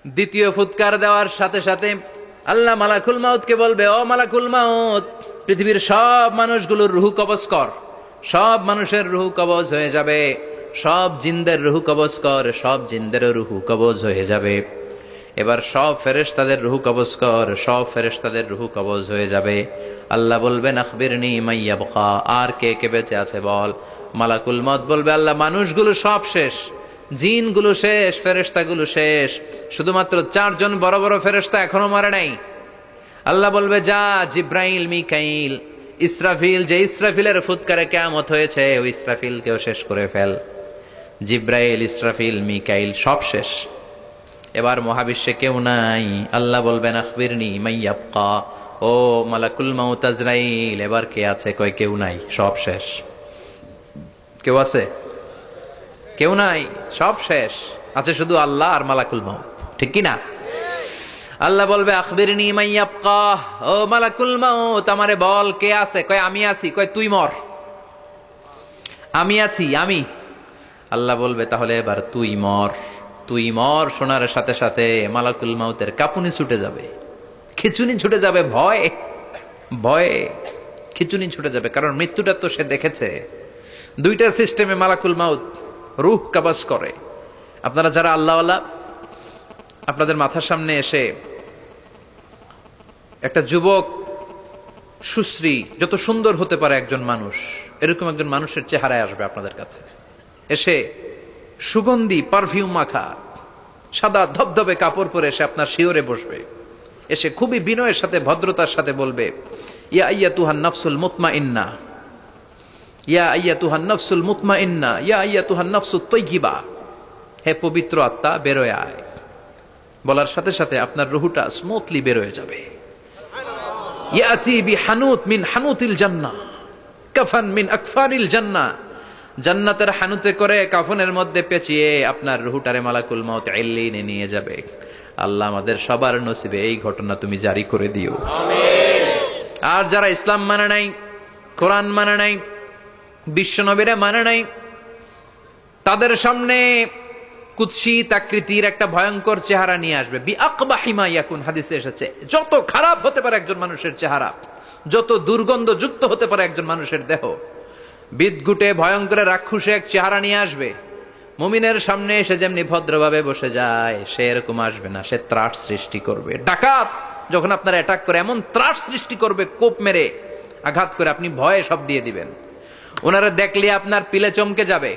দ্বিতীয় ফুৎকার দেওয়ার সাথে সাথে আল্লাহ মালাকুল মাউতকে বলবে, ও মালাকুল মাউত, পৃথিবীর সব মানুষগুলোর রুহু কবজ কর। সব মানুষের রুহু কবজ হয়ে যাবে। সব জিনদের রুহু কবজ কর। সব জিনদেরও রুহু কবজ হয়ে যাবে। এবার সব ফেরেশতাদের রুহু কবজ কর। সব ফেরেশতাদের রুহু কবজ হয়ে যাবে। আল্লাহ বলবেন, আখবিরনি মা ইয়াবকা, আর কে কে বেঁচে আছে বল। মালাকুল মউত বলবে, আল্লাহ মানুষগুলো সব শেষ, জিনগুলো শেষ, ফেরেশতাগুলো শেষ, শুধুমাত্র 4 জন বড় বড় ফেরেশতা এখনো মরে নাই। আল্লাহ বলবে, যা জিব্রাইল, মিকাইল, ইসরাফিল, যে ইসরাফিলের ফুৎকারে কিয়ামত হয়েছে ওই ইসরাফিলকেও শেষ করে ফেল। জিব্রাইল, ইসরাফিল, মিকাইল সব শেষ। এবার মহাবিশ্বে কেউ নাই। আল্লাহ বলবেন, আখবিরনি মা ইয়াবকা, ও মালাকুল মাউত আজরাইল, এবার কে আছে? কয় কেউ নাই, সব শেষ। কেউ আছে? কেউ নাই, সব শেষ। আছে শুধু আল্লাহ আর মালাকুল মাউত, ঠিক কি না? আল্লাহ বলবে, আখবিরনি মা ইয়াবকা, ও মালাকুল মাউত আমারে বল কে আছে? কয় আমি আছি। কয় তুই মর। আমি আছি, আমি। আল্লাহ বলবে, তাহলে এবার তুই মর। তুই মর শোনার সাথে সাথে মালাকুল মাউতের কাঁপুনি ছুটে যাবে, খিচুনি ছুটে যাবে, ভয় ভয়ে খিচুনি ছুটে যাবে। কারণ মৃত্যুটা তো সে দেখেছে। দুইটা সিস্টেমে মালাকুল মাউত রূহ কবজ করে। আপনারা যারা আল্লাহওয়ালা, আপনাদের মাথার সামনে এসে একটা যুবক, সুশ্রী, যত সুন্দর হতে পারে একজন মানুষ, এরকম একজন মানুষের চেহারায় আসবে আপনাদের কাছে। এসে সুগন্ধি পারফিউম মাখা সাদা ধবধবে কাপড় পরে এসে আপনার শিওরে বসবে। এসে খুবই বিনয়ের সাথে, ভদ্রতার সাথে বলবে, ইয়া আইয়াতুহান নাফসুল মুতমাইন্না, ইয়া আইয়াতুহান নাফসুল মুতমাইন্না, ইয়া আইয়াতুহান নাফসুত তাইয়্যিবা, হে পবিত্র আত্মা বেরোয় আয়। বলার সাথে সাথে আপনার রুহুটা স্মুথলি বেরোয় যাবে। ইয়াতি বিহানুত মিন হানুতিল জান্নাহ, কাফান মিন আকফানিল জান্নাহ, জান্নাতের হানুতে করে কাফনের মধ্যে পেঁচিয়ে আপনার রুহুটারে মালাকুল মাউত ইল্লিনে নিয়ে যাবে। আল্লাহ আমাদের সবার নসিবে এই ঘটনা তুমি জারি করে দিও, আমিন। আর যারা ইসলাম মানে নাই, কোরআন মানে নাই, বিশ্বনবীরে মানে নাই, তাদের সামনে কুৎসিত আকৃতির একটা ভয়ঙ্কর চেহারা নিয়ে আসবে। বিআকবাহি মা ইয়াকুন, হাদিসে এসেছে, যত খারাপ হতে পারে একজন মানুষের চেহারা, যত দুর্গন্ধযুক্ত হতে পারে একজন মানুষের দেহ, বিদঘুটে ভয়ঙ্কর রাক্ষসে এক চেহারা নিয়ে আসবে। মুমিনের সামনে এসে যেমনি ভদ্রভাবে বসে যায়, সে এরকম আসবে না। সে ত্রাস সৃষ্টি করবে। ডাকাত যখন আপনার অ্যাটাক করে এমন ত্রাস সৃষ্টি করবে, কোপ মেরে আঘাত করে আপনি ভয়ে সব দিয়ে দিবেন। ওনারা দেখলে আপনার পিলে চমকে যাবে।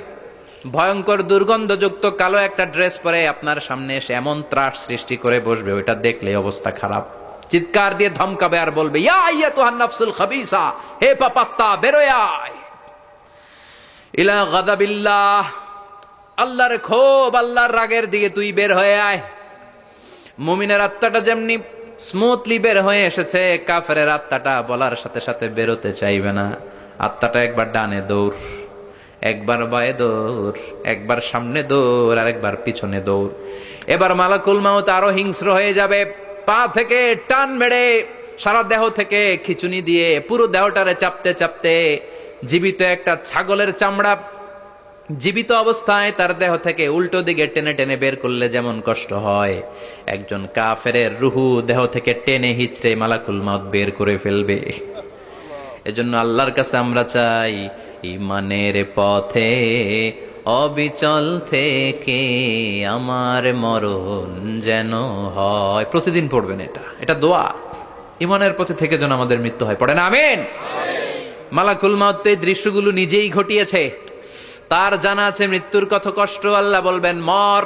ভয়ঙ্কর দুর্গন্ধযুক্ত কালো একটা ড্রেস পরে আপনার সামনে এসে এমন ত্রাস সৃষ্টি করে বসবে, ওইটা দেখলে অবস্থা খারাপ। চিৎকার দিয়ে ধমকাবে আর বলবে, ইয়া আইয়াতুহান নাফসুল খাবিসা, হে পাপাত্তা বেরোয় আয় ইলা গাদাবিল্লাহ, আল্লাহর ক্ষোভ, আল্লাহর রাগের দিকে তুই বের হয়ে আয়। মুমিনের আত্মাটা যেমনি স্মুথলি বের হয়ে এসেছে, কাফেরের আত্মাটা বলার সাথে সাথে বেরোতে চাইবে না। আত্মাটা একবার ডানে দৌড়, একবার বায়ে দৌড়, একবার সামনে দৌড়, আর একবার পিছনে দৌড়। এবার মালাকুল মাউত আরো হিংস্র হয়ে যাবে। পা থেকে টান মেরে সারা দেহ থেকে খিচুনি দিয়ে পুরো দেহটারে চাপতে চাপতে জীবিত একটা ছাগলের চামড়া জীবিত অবস্থায় তার দেহ থেকে উল্টো দিকে টেনে টেনে বের করলে যেমন কষ্ট হয়, একজন কাফেরের রুহু দেহ থেকে টেনে হিচড়ে মালাকুল মাউত বের করে ফেলবে। এজন্য আল্লাহর কাছে আমরা চাই, ঈমানের পথে অবিচল থেকে আমার মরণ যেন হয়। প্রতিদিন পড়বেন এটা দোয়া। ঈমানের পথে থেকে যেন আমাদের মৃত্যু হয়। পড়েন আমিন। মালাকুল মাউত এই দৃশ্যগুলো নিজেই ঘটিয়েছে। তার জানা আছে মৃত্যুর কত কষ্ট। আল্লাহ বলবেন মর,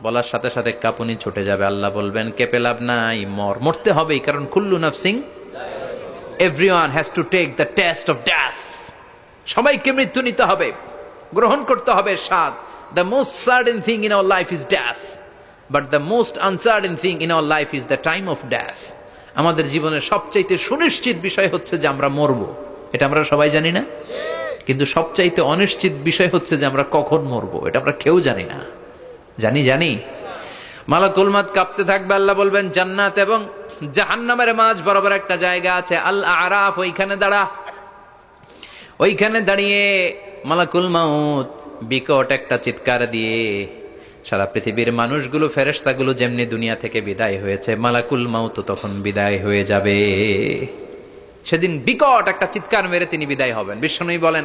বলার সাথে সাথে কাঁপুনি ছুটে যাবে। আল্লাহ বলবেন কেঁপে লাভ নাই, মর, মরতে হবেই। কারণ কুল্লু নাফসিন, everyone has to take the test of death. সবাইকে মৃত্যু নিতে হবে, গ্রহণ করতে হবে স্বাদ। The most certain thing in our life is death, but the most uncertain thing in our life is the time of death. আমাদের জীবনের সবচাইতে সুনিশ্চিত বিষয় হচ্ছে যে আমরা মরবো, এটা আমরা সবাই জানি না। কিন্তু সবচাইতে অনিশ্চিত বিষয় হচ্ছে যে আমরা কখন মরবো, এটা আমরা কেউ জানি না। জানি মালাকুল মাউত কাঁপতে থাকবে। আল্লাহ বলবেন জান্নাত এবং জাহান্নামের মাঝ বরাবর একটা জায়গা আছে, আল আরাফ, ওইখানে দাঁড়া। ওইখানে দাঁড়িয়ে মালাকুল মাউত বিকট একটা চিৎকার দিয়ে সারা পৃথিবীর মানুষগুলো, ফেরেশতাগুলো যেমনি দুনিয়া থেকে বিদায় হয়েছে, মালাকুল মাউত তখন বিদায় হয়ে যাবে। সেদিন বিকট একটা চিৎকার মেরে তিনি বিদায় হবেন। বিশ্বনবী বলেন,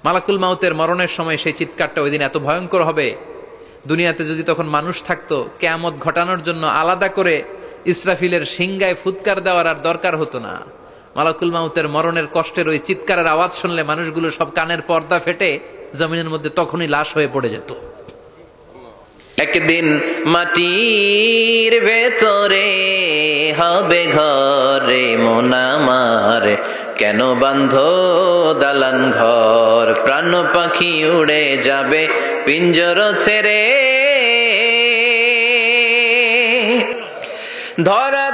মালাকুল মাউতের মরণের সময় সেই চিৎকারটা ওই দিন এত ভয়ঙ্কর হবে, দুনিয়াতে যদি তখন মানুষ থাকতো, কিয়ামত ঘটানোর জন্য আলাদা করে ইসরাফিলের সিংগায় ফুৎকার দেওয়ার আর দরকার হতো না। মালাকুল মাউতের মরণের কষ্টের ওই চিৎকারের আওয়াজ শুনলে মানুষগুলো সব কানের পর্দা ফেটে জমিনের মধ্যে তখনই লাশ হয়ে পড়ে যেত। একদিন মাটির ভেতরে হবে ঘরে মন আমার, কেন বাঁধো দালান ঘর, প্রাণ পাখি উড়ে যাবে পিঞ্জর ছেড়ে, ধরা